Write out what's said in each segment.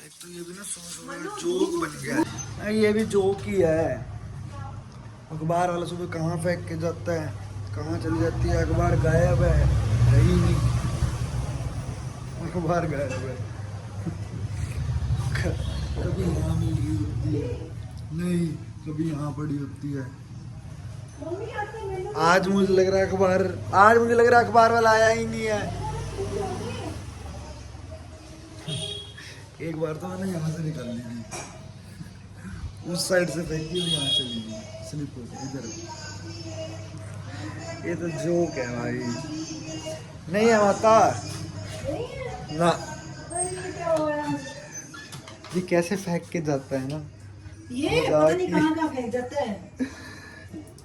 एक तो ये भी ना जोक बन गया है। ये भी जोक ही है। अखबार वाला सुबह कहाँ फेंक के जाता है, कहाँ चली जाती है, अखबार गायब है ही नहीं, अखबार गायब है। कभी यहाँ मिली होती है, नहीं कभी यहाँ पड़ी होती है। आज मुझे लग रहा है अखबार वाला आया ही नहीं है। एक बार तो मैंने यहाँ से निकाल ली थी, उस साइड से फेंकी और यहाँ चली गई, स्लिप हो गई इधर। ये तो जोक है भाई, नहीं है माता ना। ये कैसे फेंक के जाता है ना, ये पता नहीं कहाँ फेंक जाता है।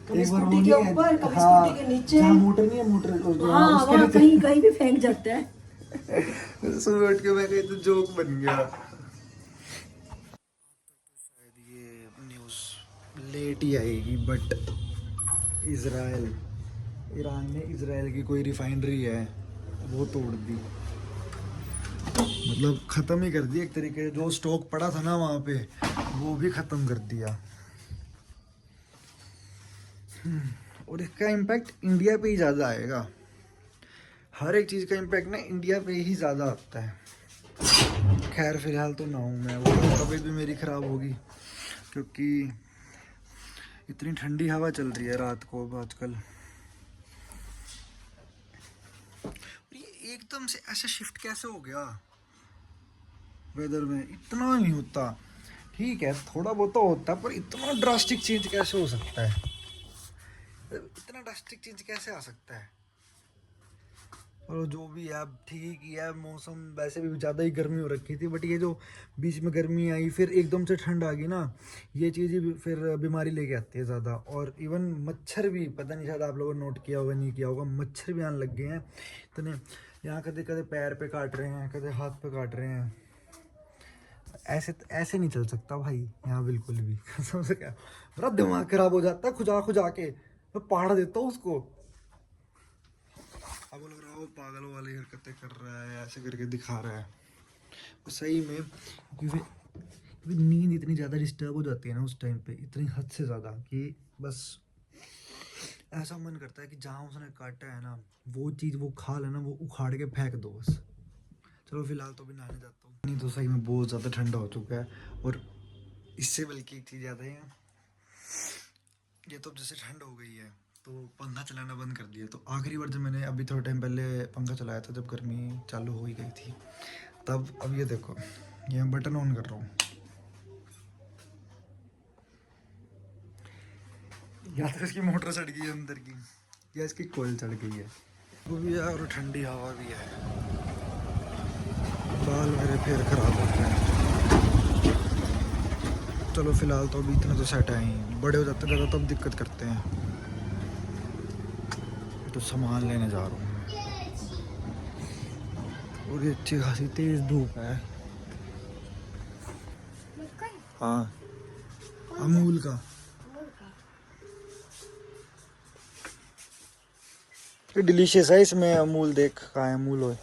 कभी एक बार स्कूटी के ऊपर, कभी हाँ, स्कूटी के नीचे। मोटर नहीं है, मोटर को हाँ, वहाँ कहीं कहीं भी फेंक जाता है। सुबह उठ के मैं कही तो जोक बन गया। शायद ये न्यूज़ लेट ही आएगी, बट ईरान ने इजराइल की कोई रिफाइनरी है वो तोड़ दी, मतलब ख़त्म ही कर दी एक तरीके से। जो स्टॉक पड़ा था ना वहाँ पे वो भी ख़त्म कर दिया। और इसका इम्पैक्ट इंडिया पे ही ज़्यादा आएगा। हर एक चीज़ का इम्पैक्ट ना इंडिया पे ही ज़्यादा आता है। खैर फिलहाल तो ना हूँ मैं, वो तबीयत भी मेरी ख़राब होगी क्योंकि इतनी ठंडी हवा चल रही है रात को आजकल। ये एकदम से ऐसा शिफ्ट कैसे हो गया वेदर में? इतना नहीं होता, ठीक है थोड़ा बहुत तो होता, पर इतना ड्रास्टिक चेंज कैसे हो सकता है? इतना ड्रास्टिक चेंज कैसे आ सकता है? और जो भी है अब ठीक ही है, मौसम वैसे भी ज़्यादा ही गर्मी हो रखी थी, बट ये जो बीच में गर्मी आई फिर एकदम से ठंड आ गई ना, ये चीज़ ही फिर बीमारी लेके आती है ज़्यादा। और इवन मच्छर भी, पता नहीं शायद आप लोगों ने नोट किया होगा नहीं किया होगा, मच्छर भी आने लग गए हैं इतने। यहाँ कदे कदे पैर पे काट रहे हैं, कदे हाथ पे काट रहे हैं। ऐसे नहीं चल सकता भाई यहाँ बिल्कुल भी। कसम से क्या, मेरा दिमाग खराब हो जाता है खुजा खुजा के, मैं पहाड़ देता हूँ उसको। अब लग रहा है वो पागल वाली हरकतें कर रहा है, ऐसे करके दिखा रहा है। तो सही में क्योंकि नींद इतनी ज़्यादा डिस्टर्ब हो जाती है ना उस टाइम पे, इतनी हद से ज़्यादा कि बस ऐसा मन करता है कि जहाँ उसने काटा है ना वो चीज़, वो खाल है ना, वो उखाड़ के फेंक दो बस। चलो फिलहाल तो अभी नहाने जाता हूँ। नहीं तो सही में बहुत ज़्यादा ठंडा हो चुका है। और इससे बल्कि एक चीज़ याद है, ये तो जैसे ठंड हो गई है तो पंखा चलाना बंद कर दिया। तो आखिरी बार जब मैंने अभी थोड़े टाइम पहले पंखा चलाया था, जब गर्मी चालू हो ही गई थी तब। अब ये देखो, ये मैं बटन ऑन कर रहा हूँ, या तो इसकी मोटर चढ़ गई है अंदर की, या इसकी कोयल चढ़ गई है। वो भी है और ठंडी हवा भी है। बाल मेरे फिर खराब हो गए हैं। चलो फिलहाल तो अभी इतना तो सेट है ही, बड़े हो जाते ज़्यादा तब दिक्कत करते हैं। तो सामान लेने जा रहा हूँ और ये अच्छी खासी तेज धूप है। हाँ अमूल का, ये डिलीशियस है। इसमें अमूल देख कहाँ है, अमूल हो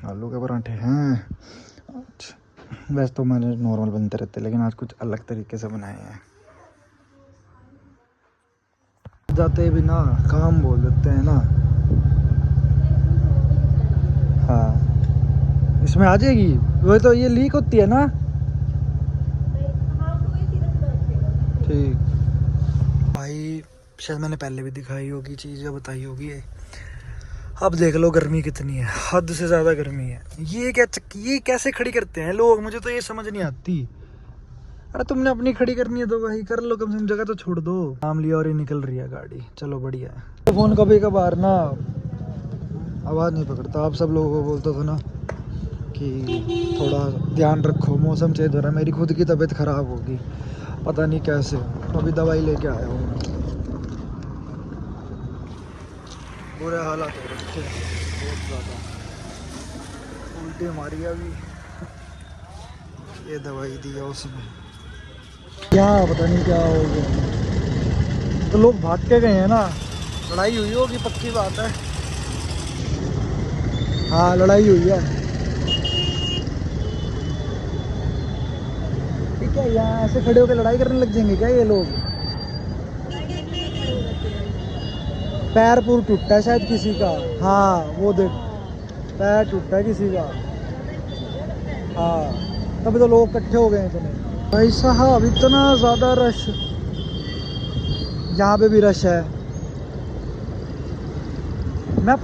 आलू के पराठे हैं। अच्छा वैसे तो मैंने नॉर्मल बनते रहते, लेकिन आज कुछ अलग तरीके से बनाए हैं। जाते भी ना काम बोल देते हैं ना। हाँ इसमें आ जाएगी, वही तो ये लीक होती है ना। ठीक भाई, शायद मैंने पहले भी दिखाई होगी चीज़ या बताई होगी। अब देख लो गर्मी कितनी है, हद से ज़्यादा गर्मी है। ये कैसे खड़ी करते हैं लोग, मुझे तो ये समझ नहीं आती। अरे तुमने अपनी खड़ी करनी है तो भाई कर लो, कम से कम जगह तो छोड़ दो। नाम लिया और ये निकल रही है गाड़ी, चलो बढ़िया है। फ़ोन कभी कभार ना आवाज़ नहीं पकड़ता। आप सब लोगों को बोलता था ना कि थोड़ा ध्यान रखो, मौसम चेंज हो रहा है। मेरी खुद की तबीयत ख़राब होगी, पता नहीं कैसे, अभी दवाई लेके आया हूँ। बुरे हालात हो रखे हैं बहुत ज़्यादा, उल्टी मारी अभी, ये दवाई दिया उसमें, क्या पता नहीं क्या हो गया। तो लोग भाग के गए हैं ना, लड़ाई हुई होगी पक्की बात है। हाँ लड़ाई हुई है। ठीक है, यहाँ ऐसे खड़े होकर लड़ाई करने लग जाएंगे क्या ये लोग? पैर पूर टूटा है शायद किसी का। हाँ वो देख, पैर टूटा है किसी का। हाँ तभी तो लोग इकट्ठे हो गए इतने। भाई साहब इतना ज़्यादा रश, यहाँ पे भी रश है। मैं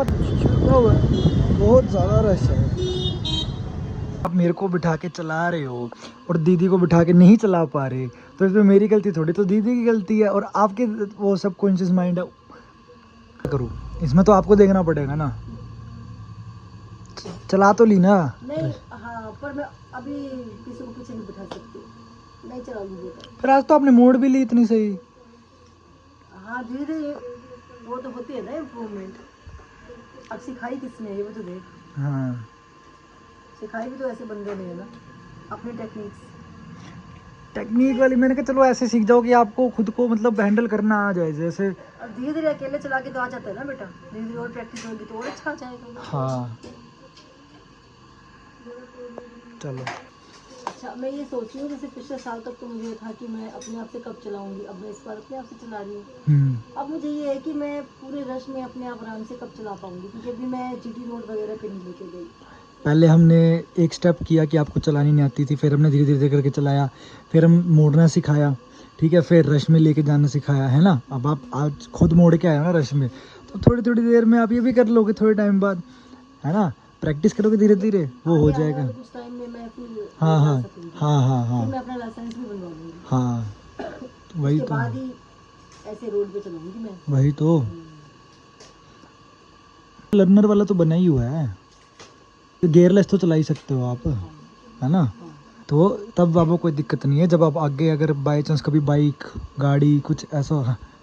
बहुत ज़्यादा रश है। आप मेरे को बिठा के चला रहे हो और दीदी को बिठा के नहीं चला पा रहे, तो इसमें मेरी गलती थोड़ी, तो दीदी की गलती है। और आपके वो सब कॉन्शियस माइंड है, करूँ इसमें तो आपको देखना पड़ेगा ना। चला तो ली ना। नहीं हाँ, पर मैं अभी किसी को पीछे नहीं बिठा सकती, नहीं चलाऊंगी। फिर आज तो आपने मोड़ भी ली इतनी सही। हाँ धीरे धीरे वो तो होती है ना इम्प्रूवमेंट। अब सिखाई किसने ये भी तो देख। हाँ सिखाई भी तो ऐसे बंदे ने है ना, अपनी टेक्निक वाली मैंने कहा चलो ऐसे सीख जाओ कि आपको खुद को मतलब हैंडल करना आ जाए। जैसे अब धीरे धीरे अकेले चला के तो आ जाता है ना बेटा, धीरे धीरे और प्रैक्टिस होगी तो और अच्छा आ जाएगा। हाँ चलो। अच्छा मैं ये सोच रही हूँ, जैसे पिछले साल तक तो मुझे था कि मैं अपने आप से कब चलाऊंगी, अब मैं इस बार अपने आप से चला रही हूँ। अब मुझे ये है कि मैं पूरे रश में अपने आप आराम से कब चला पाऊंगी, क्योंकि अभी मैं जीटी रोड वगैरह पे नहीं लेके गई। पहले हमने एक स्टेप किया कि आपको चलानी नहीं आती थी, फिर हमने धीरे धीरे करके चलाया, फिर हम मोड़ना सिखाया, ठीक है, फिर रश में लेके जाना सिखाया, है ना। अब आप आज खुद मोड़ के आए हो ना रश में, तो थोड़ी थोड़ी देर में आप ये भी कर लोगे, थोड़े टाइम बाद, है ना। प्रैक्टिस करोगे धीरे धीरे वो हो जाएगा। कुछ टाइम में मैं फिर हाँ हाँ चला सकूंगी। हाँ हाँ हाँ फिर मैं अपना लाइसेंस भी बनवा लूंगी। हाँ वही उसके तो, बाद ही ऐसे रोड पे चलाऊंगी मैं। वही तो। लर्नर वाला तो बना ही हुआ है, गियरलेस तो चला ही सकते हो आप, है ना। तो तब आपको कोई दिक्कत नहीं है। जब आप आगे अगर बाई चांस कभी बाइक गाड़ी कुछ ऐसा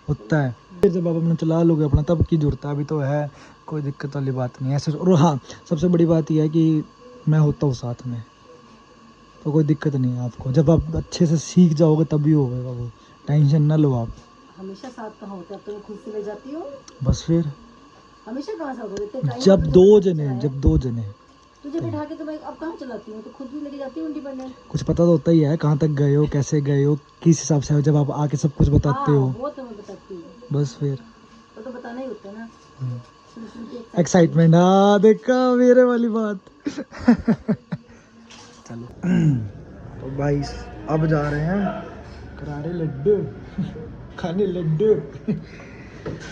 होता है, फिर जब आप अपना चला लोगे अपना, तब की जरूरत है। अभी तो है, कोई दिक्कत वाली बात नहीं है ऐसे। और हाँ सबसे बड़ी बात यह है कि मैं होता हूँ साथ में, तो कोई दिक्कत नहीं है आपको। जब आप अच्छे से सीख जाओगे तभी होगा वो, टेंशन ना लो आप। हमेशा साथ कहाँ होता है, अब तो मैं खुद से ले जाती हूँ। बस फिर हमेशा कहाँ साथ होते हैं, जब दो जने तुझे बिठा के तो मैं अब कहाँ चलाती हूँ, तो खुद भी लेके जाती हूँ इंडिपेंडेंट। कुछ पता तो होता ही है कहाँ तक गए हो, कैसे गए हो, किस हिसाब से, जब आप आके सब कुछ बताते हो। वो तो मैं बताती हूँ, बस फिर तो बताना ही होता है ना। सुन सुन के एक्साइटमेंट। हाँ देखा मेरे वाली बात। चलो तो भाई अब जा रहे हैं करारे लड्डू खाने, लड्डू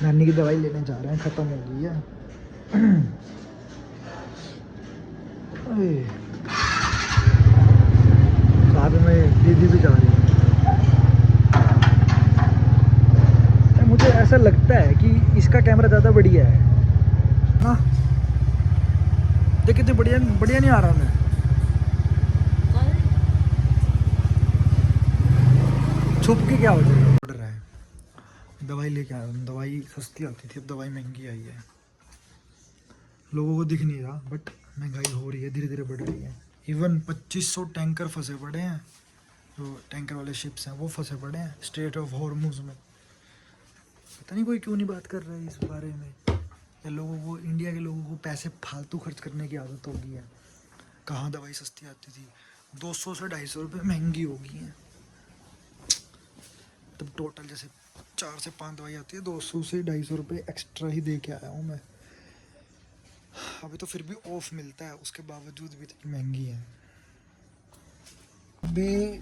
नानी की दवाई लेने जा रहे हैं, ख़त्म हो गई है। साथ में दीदी भी जा रही है। मुझे ऐसा लगता है कि इसका कैमरा ज़्यादा बढ़िया है ना। देख कितने बढ़िया बढ़िया नहीं आ रहा मैं। छुप के क्या हो जाएगा। ऑर्डर है, दवाई लेके आया हूँ। दवाई सस्ती आती थी, अब दवाई महंगी आई है। लोगों को दिख नहीं रहा, बट महंगाई हो रही है, धीरे धीरे बढ़ रही है। इवन 2500 टैंकर फंसे पड़े हैं, जो टैंकर वाले शिप्स हैं वो फंसे पड़े हैं स्ट्रेट ऑफ हॉर्मुज़ में। पता नहीं कोई क्यों नहीं बात कर रहा है इस बारे में, या लोगों को, इंडिया के लोगों को पैसे फालतू खर्च करने की आदत हो गई है। कहाँ दवाई सस्ती आती थी, 200 से 250 रुपये महंगी हो गई हैं। तब टोटल जैसे 4 से 5 दवाई आती है, 200 से 250 रुपये एक्स्ट्रा ही दे के आया हूँ मैं। अभी तो फिर भी ऑफ मिलता है, उसके बावजूद भी इतनी महंगी है। अभी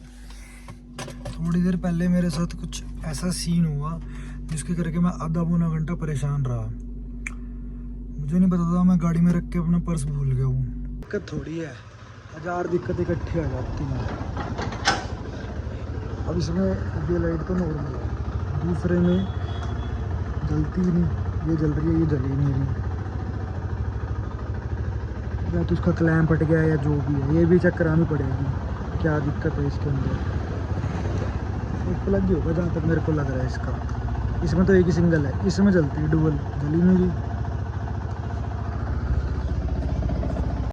थोड़ी देर पहले मेरे साथ कुछ ऐसा सीन हुआ जिसके करके मैं आधा पौना घंटा परेशान रहा। मुझे नहीं पता था, मैं गाड़ी में रख के अपना पर्स भूल गया हूँ। दिक्कत थोड़ी है, 1000 दिक्कत इकट्ठी आ जाती हैं। अब इसमें ये लाइट तो नॉर्मल है, दूसरे में जलती भी नहीं, ये जल रही है, ये जल ही नहीं रही। या तो उसका क्लैम्प फट गया या जो भी है, ये भी चेक करानी पड़ेगी क्या दिक्कत है इसके अंदर। एक प्लग ही होगा जहाँ तक मेरे को लग रहा है इसका। इसमें तो एक ही सिंगल है, इसमें जलती है, डुअल जली नहीं रही।